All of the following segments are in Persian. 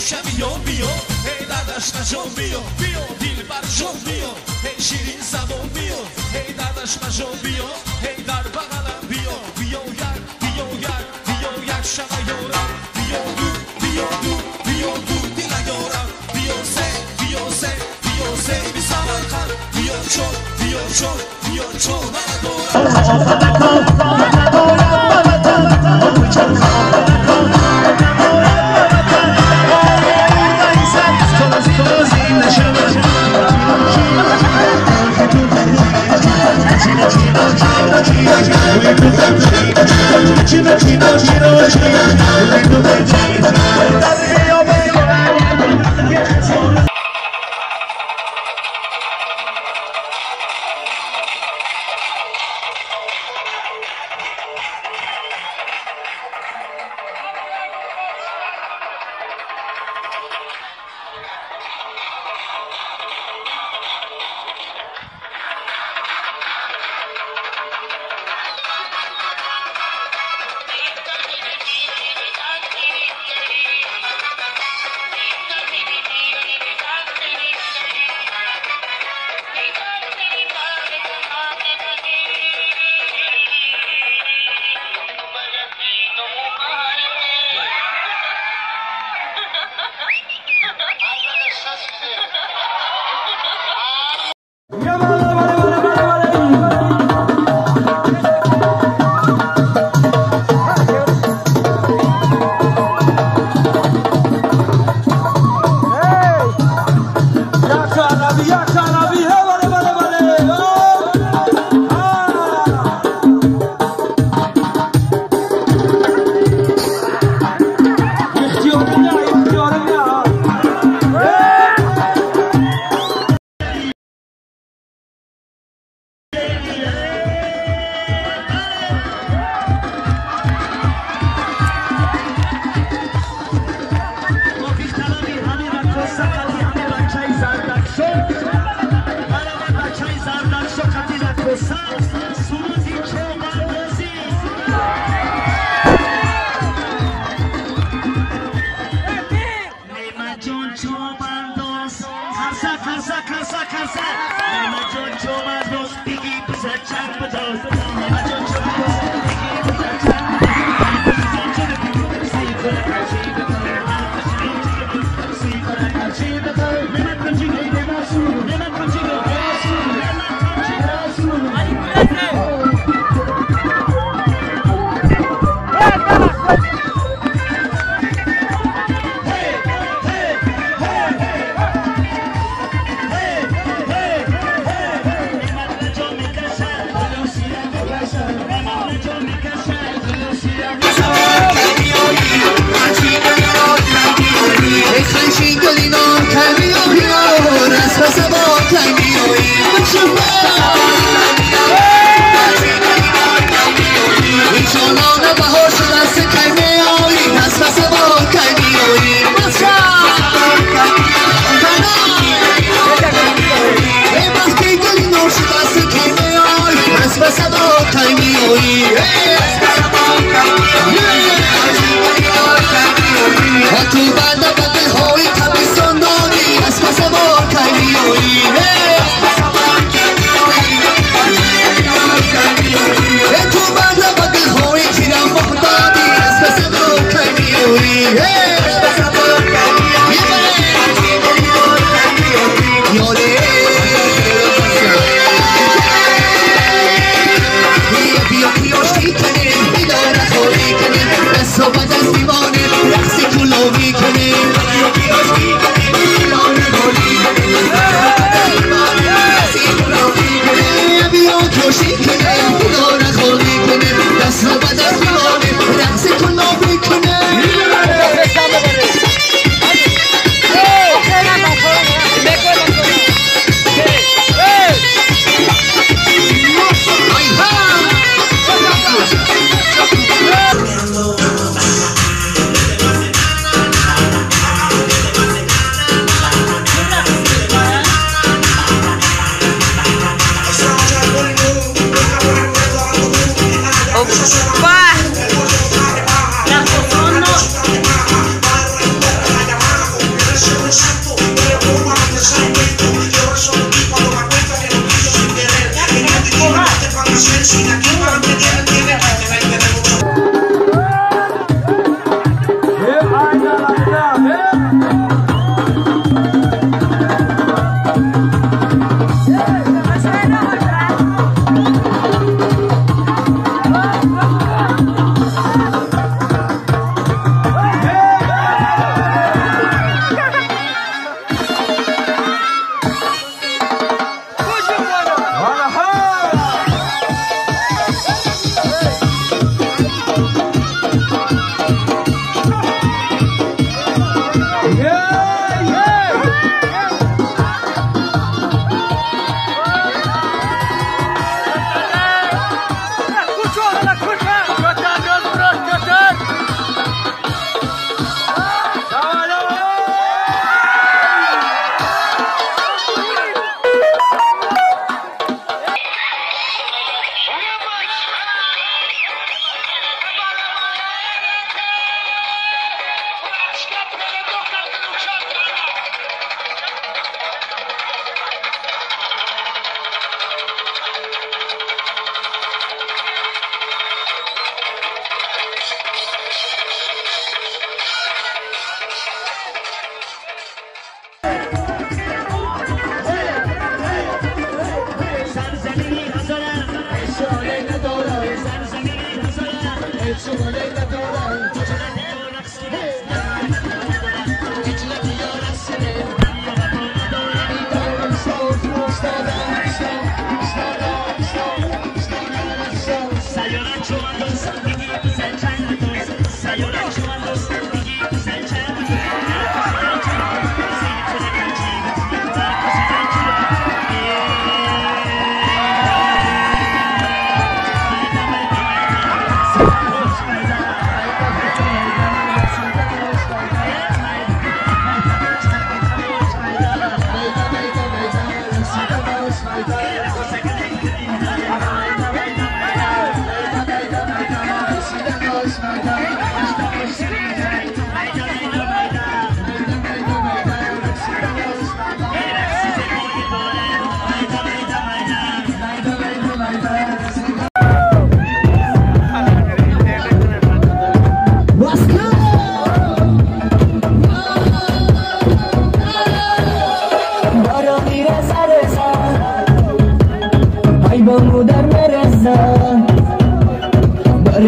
بیا بیا ای دردش نجام بیا بیا دل بر جان بیا ای شیرین زبان بیا ای دردش نجام بیا ای در بغلم بیا بیا یک شب یارم بیا دو دل یارم بیا سه بی سمرقند بیا چون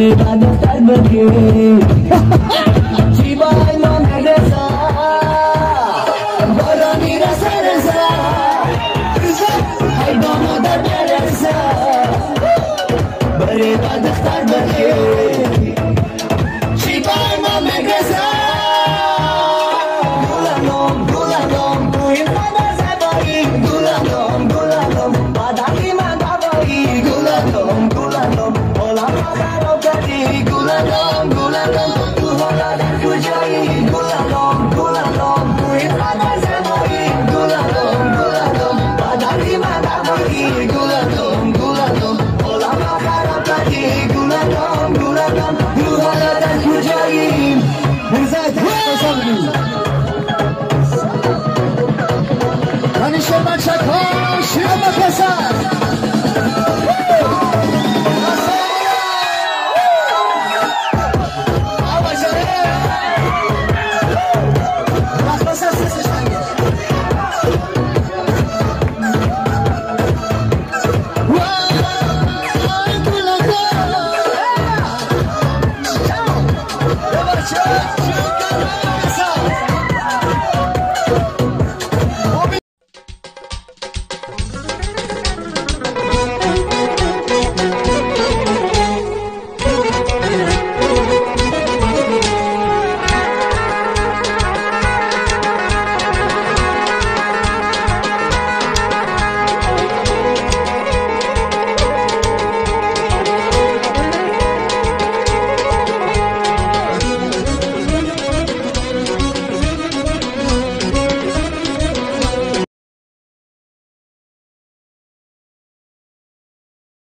بره و دختر بگی چی باید ما مدرسه بارانی رسه رسه ای با مادر برسه بره و دختر بگی چی باید ما مدرسه گلالم گلالم توی خدا زبایی گلالم گلالم بادامی من بابایی گلالم گلالم حالم را خراب کردی گلالم گلالم تو حالا در کجایی گلالم گلالم توی خدا زبایی گلالم گلالم بادامی من بابایی گلالم گلالم حالم را خراب کردی گلالم گلالم تو حالا در کجایی مرزای تحت همیشه بچه ها شیرم پسر